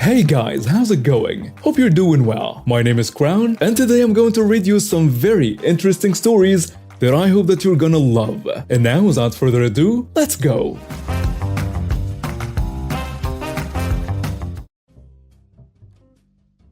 Hey guys, how's it going? Hope you're doing well. My name is Crown, and today I'm going to read you some very interesting stories that I hope that you're gonna love. And now, without further ado, let's go!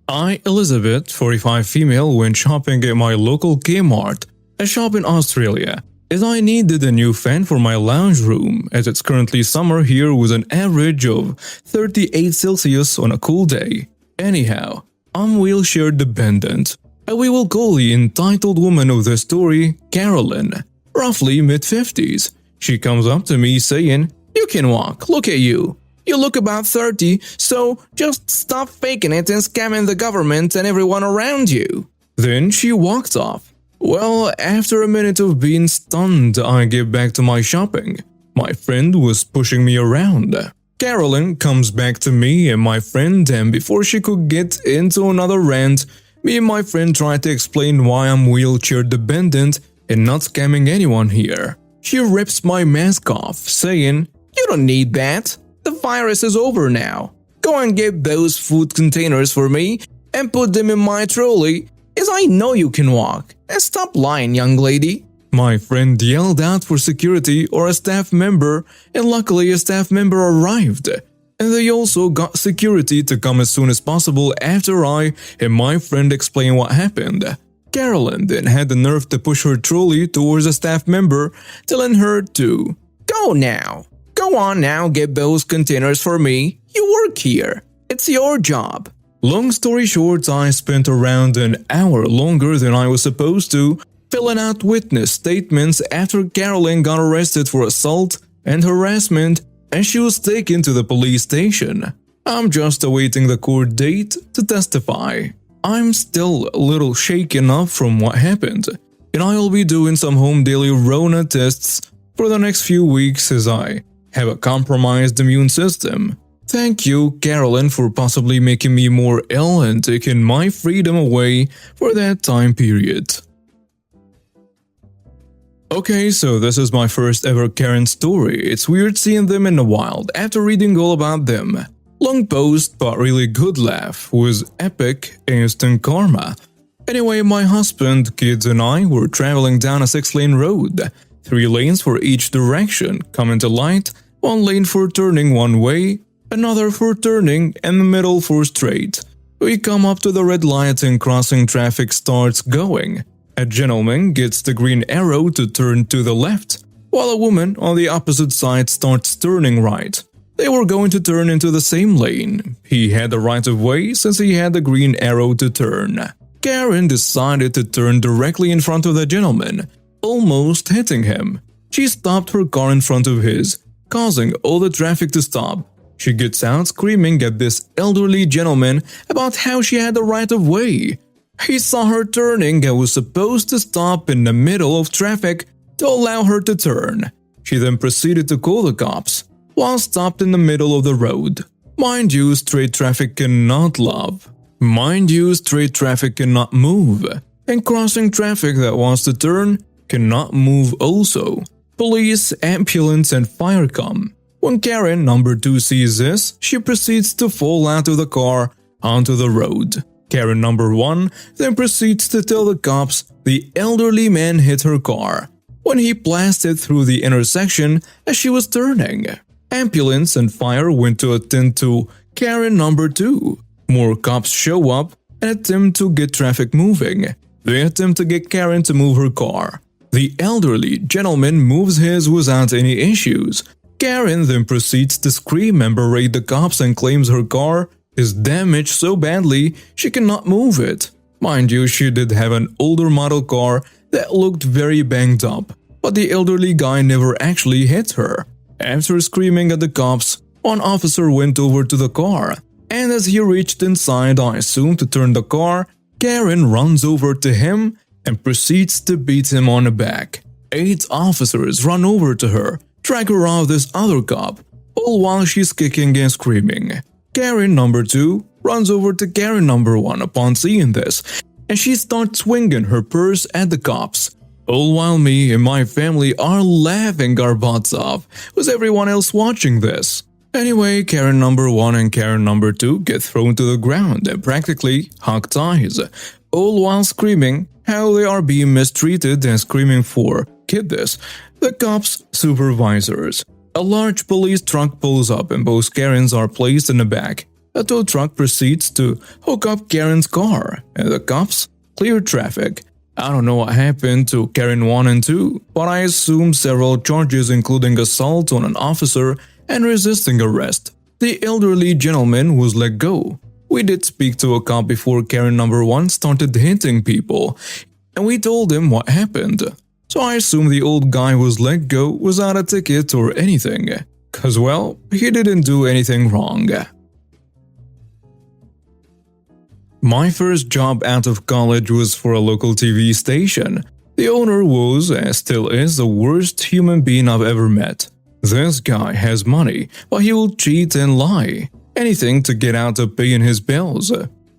I, Elizabeth, 45 female, went shopping at my local Kmart, a shop in Australia, as I needed a new fan for my lounge room, as it's currently summer here with an average of 38 Celsius on a cool day. Anyhow, I'm wheelchair dependent, and we will call the entitled woman of the story Carolyn, roughly mid-50s. She comes up to me saying, "You can walk, look at you. You look about 30, so just stop faking it and scamming the government and everyone around you." Then she walked off. Well, after a minute of being stunned, I get back to my shopping. My friend was pushing me around. Carolyn comes back to me and my friend, and before she could get into another rant, me and my friend tried to explain why I'm wheelchair dependent and not scamming anyone here. She rips my mask off, saying, "You don't need that. The virus is over now. Go and get those food containers for me and put them in my trolley, as I know you can walk. And stop lying, young lady." My friend yelled out for security or a staff member, and luckily a staff member arrived. And they also got security to come as soon as possible after I and my friend explained what happened. Carolyn then had the nerve to push her trolley towards a staff member, telling her to "Go now. Go on now, get those containers for me. You work here. It's your job." Long story short, I spent around an hour longer than I was supposed to, filling out witness statements after Carolyn got arrested for assault and harassment, and she was taken to the police station. I'm just awaiting the court date to testify. I'm still a little shaken up from what happened, and I'll be doing some home daily Rona tests for the next few weeks as I have a compromised immune system. Thank you, Carolyn, for possibly making me more ill and taking my freedom away for that time period. Okay, so this is my first ever Karen story. It's weird seeing them in the wild after reading all about them. Long post, but really good laugh, was epic instant karma. Anyway, my husband, kids and I were traveling down a 6-lane road. 3 lanes for each direction come into light, 1 lane for turning one way, another for turning, and the middle for straight. We come up to the red light and crossing traffic starts going. A gentleman gets the green arrow to turn to the left, while a woman on the opposite side starts turning right. They were going to turn into the same lane. He had the right of way since he had the green arrow to turn. Karen decided to turn directly in front of the gentleman, almost hitting him. She stopped her car in front of his, causing all the traffic to stop. She gets out screaming at this elderly gentleman about how she had the right of way. He saw her turning and was supposed to stop in the middle of traffic to allow her to turn. She then proceeded to call the cops, while stopped in the middle of the road. Mind you, straight traffic cannot move. And crossing traffic that wants to turn cannot move also. Police, ambulance, and fire come. When Karen number 2 sees this, she proceeds to fall out of the car onto the road. Karen number 1 then proceeds to tell the cops the elderly man hit her car when he blasted through the intersection as she was turning. Ambulance and fire went to attend to Karen number 2. More cops show up and attempt to get traffic moving. They attempt to get Karen to move her car. The elderly gentleman moves his without any issues. Karen then proceeds to scream and berate the cops and claims her car is damaged so badly she cannot move it. Mind you, she did have an older model car that looked very banged up, but the elderly guy never actually hit her. After screaming at the cops, one officer went over to the car, and as he reached inside, I assume to turn the car, Karen runs over to him and proceeds to beat him on the back. 8 officers run over to her, drag her off this other cop, all while she's kicking and screaming. Karen number 2 runs over to Karen number 1 upon seeing this, and she starts swinging her purse at the cops, all while me and my family are laughing our butts off with everyone else watching this. Anyway, Karen number 1 and Karen number 2 get thrown to the ground and practically hog ties, all while screaming how they are being mistreated and screaming for, get this, the cops' supervisors. A large police truck pulls up and both Karens are placed in the back. A tow truck proceeds to hook up Karen's car, and the cops clear traffic. I don't know what happened to Karen 1 and 2, but I assume several charges including assault on an officer and resisting arrest. The elderly gentleman was let go. We did speak to a cop before Karen number 1 started hitting people, and we told him what happened. So I assume the old guy was let go without a ticket or anything, cause well, he didn't do anything wrong. My first job out of college was for a local TV station. The owner was, and still is, the worst human being I've ever met. This guy has money, but he will cheat and lie. Anything to get out of paying his bills.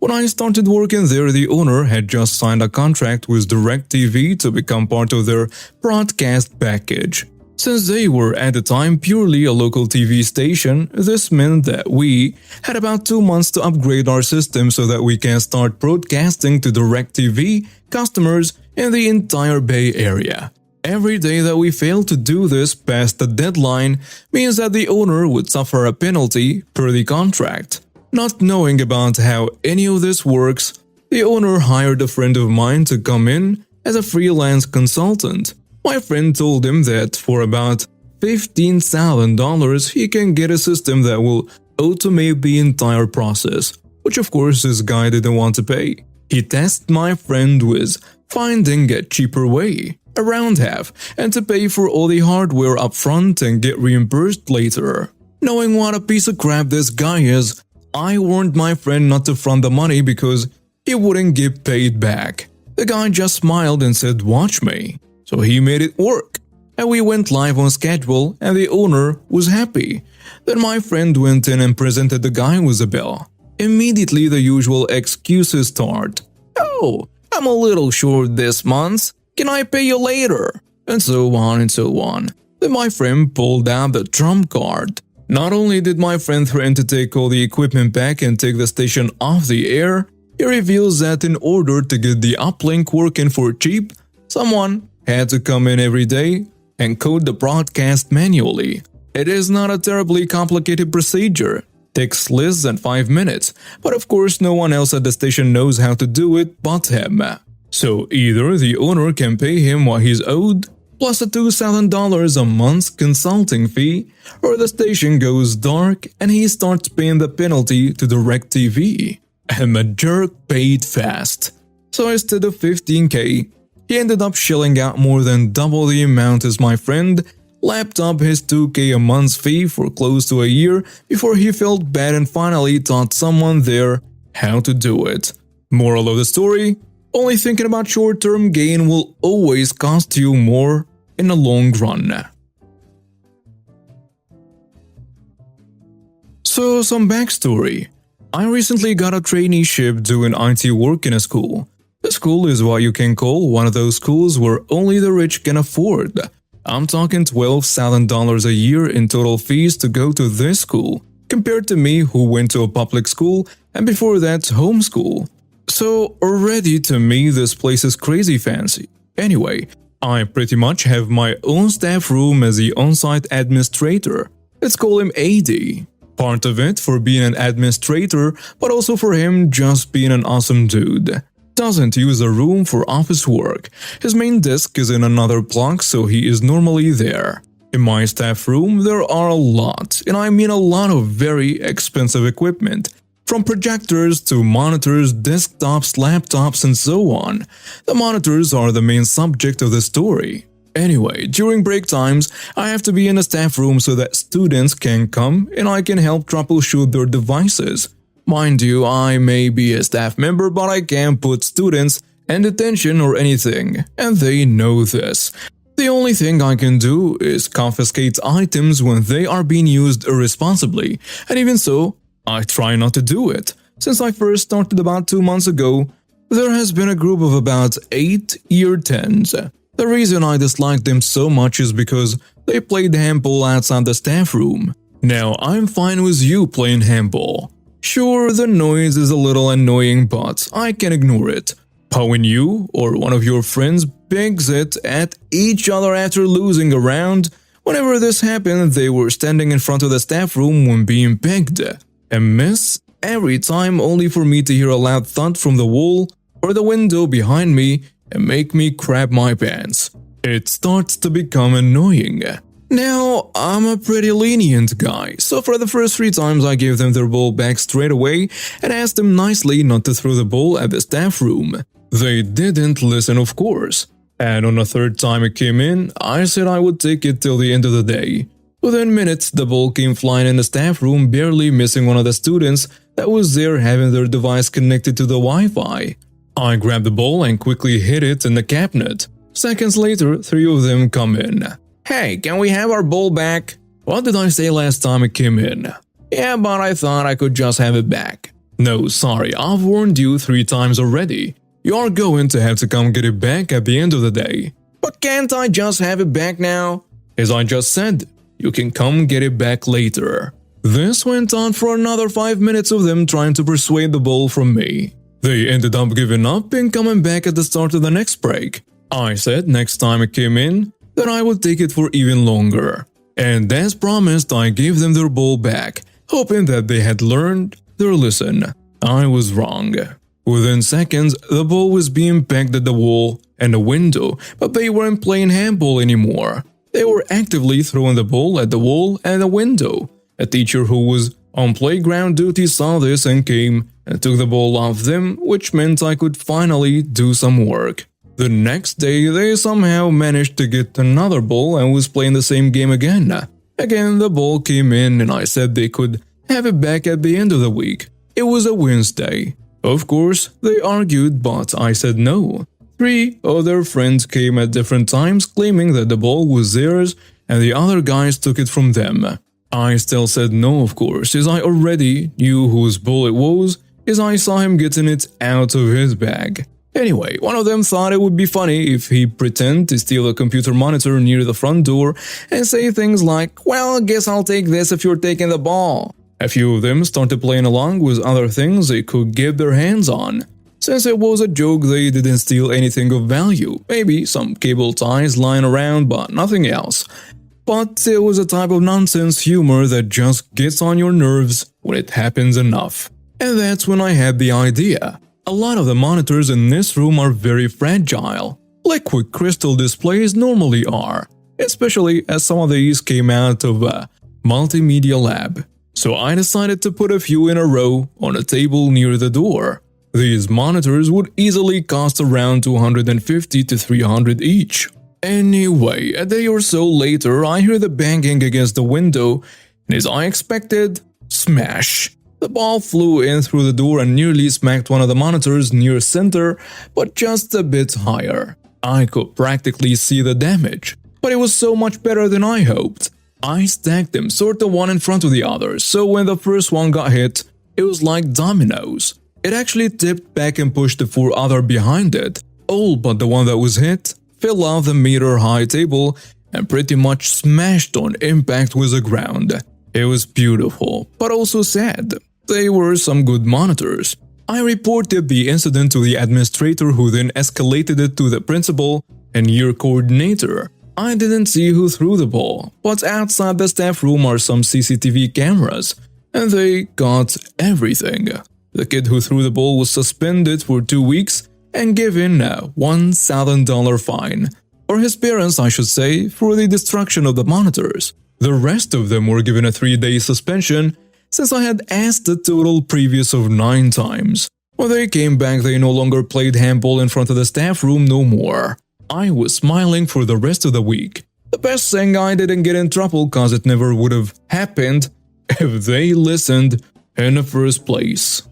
When I started working there, the owner had just signed a contract with DirecTV to become part of their broadcast package. Since they were at the time purely a local TV station, this meant that we had about 2 months to upgrade our system so that we can start broadcasting to DirecTV customers in the entire Bay Area. Every day that we failed to do this past the deadline means that the owner would suffer a penalty per the contract. Not knowing about how any of this works, the owner hired a friend of mine to come in as a freelance consultant. My friend told him that for about $15,000 he can get a system that will automate the entire process, which of course this guy didn't want to pay. He tasked my friend with finding a cheaper way, around half, and to pay for all the hardware upfront and get reimbursed later. Knowing what a piece of crap this guy is, I warned my friend not to front the money because he wouldn't get paid back. The guy just smiled and said, "Watch me." So he made it work, and we went live on schedule and the owner was happy. Then my friend went in and presented the guy with a bill. Immediately the usual excuses start. "Oh, I'm a little short this month. Can I pay you later?" And so on and so on. Then my friend pulled out the trump card. Not only did my friend threaten to take all the equipment back and take the station off the air, he reveals that in order to get the uplink working for cheap, someone had to come in every day and code the broadcast manually. It is not a terribly complicated procedure. Takes less than 5 minutes, but of course no one else at the station knows how to do it but him. So either the owner can pay him what he's owed, plus a $2,000 a month consulting fee, or the station goes dark and he starts paying the penalty to DirecTV. And the jerk paid fast. So instead of $15K, he ended up shelling out more than double the amount as my friend lapped up his $2K a month fee for close to a year before he felt bad and finally taught someone there how to do it. Moral of the story: only thinking about short-term gain will always cost you more in the long run. So, some backstory. I recently got a traineeship doing IT work in a school. The school is what you can call one of those schools where only the rich can afford. I'm talking $12,000 a year in total fees to go to this school, compared to me who went to a public school and before that homeschool. So already to me this place is crazy fancy. Anyway, I pretty much have my own staff room as the on-site administrator. Let's call him AD. Part of it for being an administrator, but also for him just being an awesome dude. Doesn't use the room for office work. His main desk is in another block, so he is normally there. In my staff room, there are a lot, and I mean a lot of very expensive equipment. From projectors to monitors, desktops, laptops, and so on. The monitors are the main subject of the story. Anyway, during break times, I have to be in the staff room so that students can come and I can help troubleshoot their devices. Mind you, I may be a staff member, but I can't put students in detention or anything, and they know this. The only thing I can do is confiscate items when they are being used irresponsibly, and even so, I try not to do it. Since I first started about 2 months ago, there has been a group of about 8 year 10s. The reason I dislike them so much is because they played handball outside the staff room. Now, I'm fine with you playing handball. Sure, the noise is a little annoying, but I can ignore it. But when you or one of your friends begs it at each other after losing a round, whenever this happened, they were standing in front of the staff room when being begged and miss every time, only for me to hear a loud thud from the wall or the window behind me and make me crap my pants. It starts to become annoying. Now, I'm a pretty lenient guy, so for the first 3 times I gave them their ball back straight away and asked them nicely not to throw the ball at the staff room. They didn't listen, of course. And on the 3rd time it came in, I said I would take it till the end of the day. Within minutes, the ball came flying in the staff room, barely missing one of the students that was there having their device connected to the Wi-Fi. I grabbed the ball and quickly hid it in the cabinet. Seconds later, 3 of them come in. "Hey, can we have our ball back?" "What did I say last time it came in?" "Yeah, but I thought I could just have it back." "No, sorry, I've warned you 3 times already. You're going to have to come get it back at the end of the day." "But can't I just have it back now?" "As I just said, you can come get it back later." This went on for another 5 minutes of them trying to persuade the ball from me. They ended up giving up and coming back at the start of the next break. I said next time it came in, that I would take it for even longer. And as promised, I gave them their ball back, hoping that they had learned their lesson. I was wrong. Within seconds, the ball was being pegged at the wall and the window, but they weren't playing handball anymore. They were actively throwing the ball at the wall and the window. A teacher who was on playground duty saw this and came and took the ball off them, which meant I could finally do some work. The next day, they somehow managed to get another ball and was playing the same game again. Again, the ball came in and I said they could have it back at the end of the week. It was a Wednesday. Of course, they argued, but I said no. 3 other friends came at different times claiming that the ball was theirs and the other guys took it from them. I still said no, of course, as I already knew whose ball it was, as I saw him getting it out of his bag. Anyway, one of them thought it would be funny if he pretended to steal a computer monitor near the front door and say things like, "Well, I guess I'll take this if you're taking the ball." A few of them started playing along with other things they could get their hands on. Since it was a joke, they didn't steal anything of value, maybe some cable ties lying around, but nothing else. But it was a type of nonsense humor that just gets on your nerves when it happens enough. And that's when I had the idea. A lot of the monitors in this room are very fragile, liquid crystal displays normally are, especially as some of these came out of a multimedia lab. So I decided to put a few in a row on a table near the door. These monitors would easily cost around $250 to $300 each. Anyway, a day or so later, I hear the banging against the window, and as I expected, smash. The ball flew in through the door and nearly smacked one of the monitors near center, but just a bit higher. I could practically see the damage, but it was so much better than I hoped. I stacked them sort of one in front of the other, so when the first one got hit, it was like dominoes. It actually tipped back and pushed the 4 other behind it, all but the one that was hit fell off the meter-high table and pretty much smashed on impact with the ground. It was beautiful, but also sad. They were some good monitors. I reported the incident to the administrator, who then escalated it to the principal and year coordinator. I didn't see who threw the ball, but outside the staff room are some CCTV cameras, and they got everything. The kid who threw the ball was suspended for 2 weeks and given a $1,000 fine, or his parents I should say, for the destruction of the monitors. The rest of them were given a 3-day suspension, since I had asked a total previous of 9 times. When they came back, they no longer played handball in front of the staff room no more. I was smiling for the rest of the week. The best thing, I didn't get in trouble, cause it never would have happened if they listened in the first place.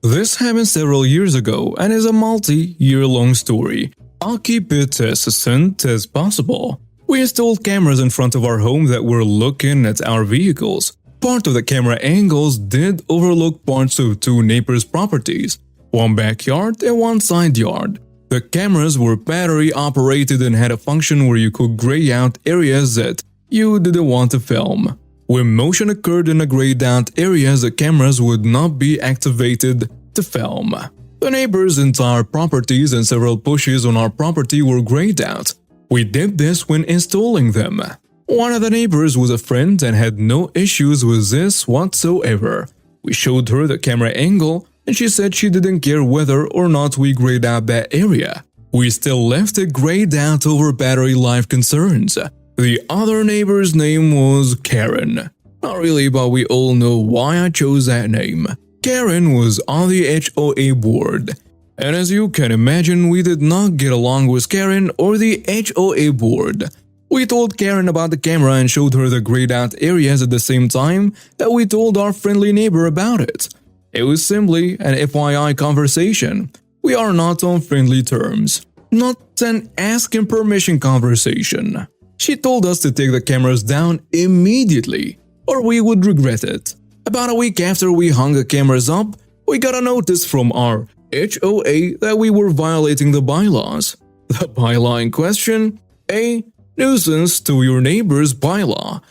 This happened several years ago and is a multi-year-long story. I'll keep it as succinct as possible. We installed cameras in front of our home that were looking at our vehicles. Part of the camera angles did overlook parts of 2 neighbors' properties, one backyard and one side yard. The cameras were battery operated and had a function where you could gray out areas that you didn't want to film. When motion occurred in a grayed out areas, the cameras would not be activated to film. The neighbor's entire properties and several pushes on our property were grayed out. We did this when installing them. One of the neighbors was a friend and had no issues with this whatsoever. We showed her the camera angle and she said she didn't care whether or not we grayed out that area. We still left it grayed out over battery life concerns. The other neighbor's name was Karen. Not really, but we all know why I chose that name. Karen was on the HOA board. And as you can imagine, we did not get along with Karen or the HOA board. We told Karen about the camera and showed her the grayed out areas at the same time that we told our friendly neighbor about it. It was simply an FYI conversation. We are not on friendly terms. Not an asking permission conversation. She told us to take the cameras down immediately, or we would regret it. About a week after we hung the cameras up, we got a notice from our HOA that we were violating the bylaws. The bylaw in question? A nuisance to your neighbor's bylaw.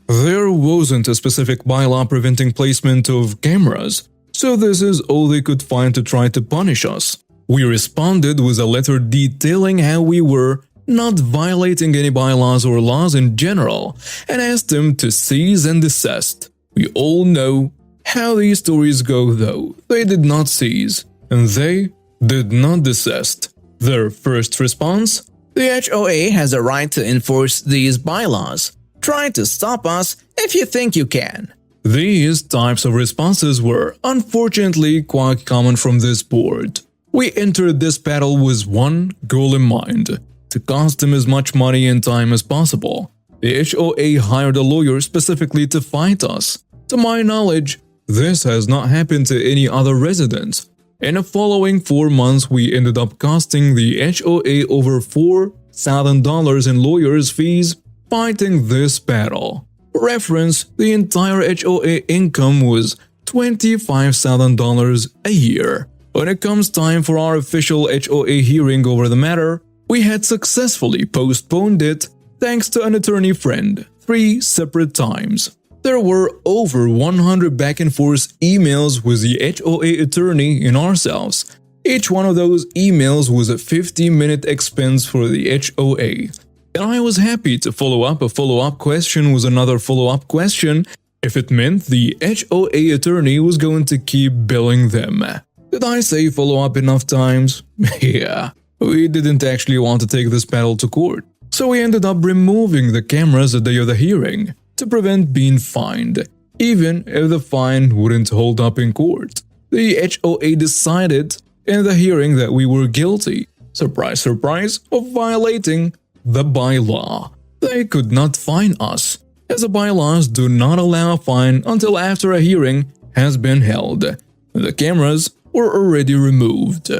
There wasn't a specific bylaw preventing placement of cameras, so this is all they could find to try to punish us. We responded with a letter detailing how we were not violating any bylaws or laws in general, and asked them to cease and desist. We all know how these stories go though. They did not cease, and they did not desist. Their first response? The HOA has a right to enforce these bylaws. Try to stop us if you think you can. These types of responses were unfortunately quite common from this board. We entered this battle with one goal in mind: to cost them as much money and time as possible. The HOA hired a lawyer specifically to fight us. To my knowledge, this has not happened to any other residents. In the following 4 months, we ended up costing the HOA over $4,000 in lawyers' fees fighting this battle. For reference, the entire HOA income was $25,000 a year. When it comes time for our official HOA hearing over the matter, we had successfully postponed it thanks to an attorney friend 3 separate times. There were over 100 back and forth emails with the HOA attorney and ourselves. Each one of those emails was a 15-minute expense for the HOA. And I was happy to follow up a follow-up question with another follow-up question if it meant the HOA attorney was going to keep billing them. Did I say follow up enough times? Yeah, we didn't actually want to take this battle to court. So we ended up removing the cameras the day of the hearing to prevent being fined, even if the fine wouldn't hold up in court. The HOA decided in the hearing that we were guilty, surprise surprise, of violating the bylaw. They could not fine us, as the bylaws do not allow a fine until after a hearing has been held. The cameras were already removed.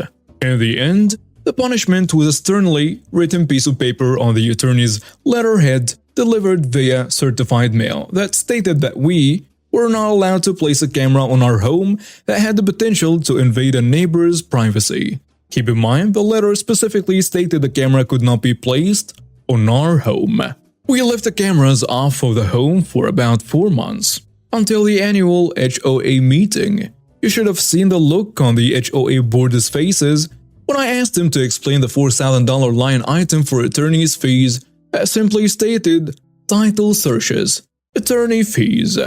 In the end, the punishment was a sternly written piece of paper on the attorney's letterhead delivered via certified mail that stated that we were not allowed to place a camera on our home that had the potential to invade a neighbor's privacy. Keep in mind, the letter specifically stated the camera could not be placed on our home. We left the cameras off of the home for about 4 months, until the annual HOA meeting. You should have seen the look on the HOA board's faces when I asked them to explain the $4,000 line item for attorney's fees that simply stated title searches, attorney fees.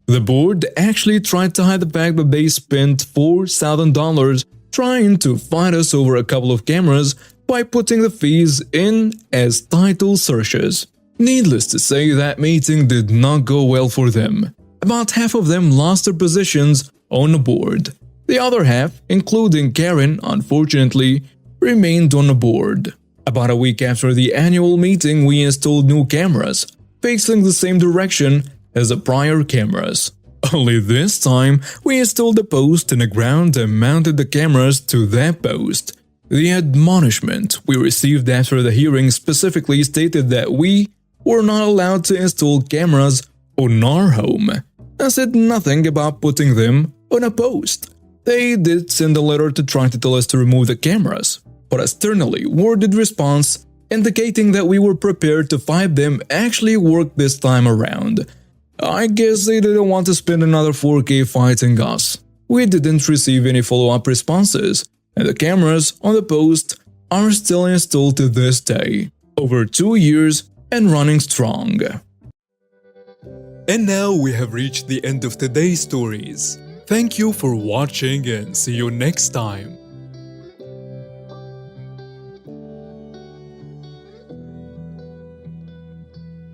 The board actually tried to hide the fact that they spent $4,000 trying to fight us over a couple of cameras by putting the fees in as title searches. Needless to say, that meeting did not go well for them. About half of them lost their positions on the board. The other half, including Karen, unfortunately, remained on the board. About a week after the annual meeting, we installed new cameras, facing the same direction as the prior cameras. Only this time, we installed a post in the ground and mounted the cameras to that post. The admonishment we received after the hearing specifically stated that we were not allowed to install cameras on our home, and said nothing about putting them on a post. They did send a letter to try to tell us to remove the cameras, but a sternly worded response indicating that we were prepared to fight them actually worked this time around. I guess they didn't want to spend another 4K fighting us. We didn't receive any follow-up responses, and the cameras on the post are still installed to this day, over 2 years and running strong. And now we have reached the end of today's stories. Thank you for watching and see you next time.